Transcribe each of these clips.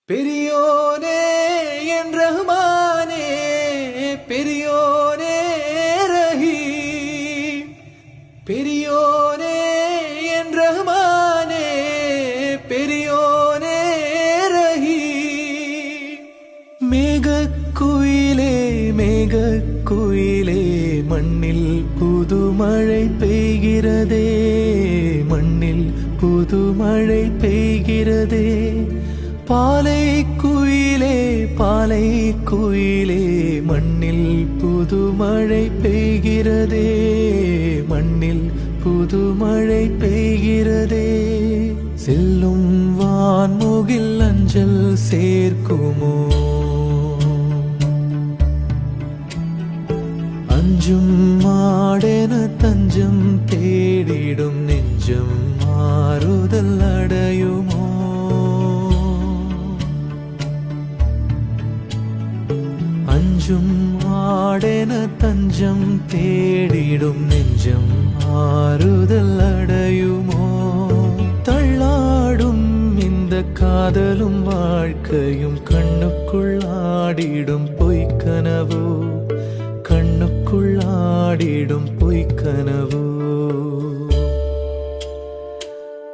பெரியோனே என் ரஹ்மானே, பெரியோனே ரஹீம், பெரியோனே என் ரஹ்மானே, பெரியோனே ரஹீம். மேகக்குயிலே மேகக்குயிலே, மண்ணில் புதுமழை பெய்கிறதே, மண்ணில் புதுமழை பெய்கிறதே. பாலை குயிலே பாலை குயிலே, மண்ணில் புதுமழை பெய்கிறதே, மண்ணில் புதுமழை பெய்கிறதே. செல்லும் வான்முகில் அஞ்சல் சேர்க்குமோ, அஞ்சும் மாடென தஞ்சம் தேடிடும் நெஞ்சம் மாறுதல் அடையுமோ. அஞ்சும் ஆடென தஞ்சம் தேடிடும் நெஞ்சம் ஆறுதல் அடையுமோ. தள்ளாடும் இந்த காதலும் வாழ்க்கையும் கண்ணுக்குள் ஆடிடும் பொய்க்கனவோ, கண்ணுக்குள் ஆடிடும் பொய்க்கனவோ,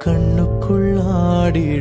கண்ணுக்குள் ஆடிடும்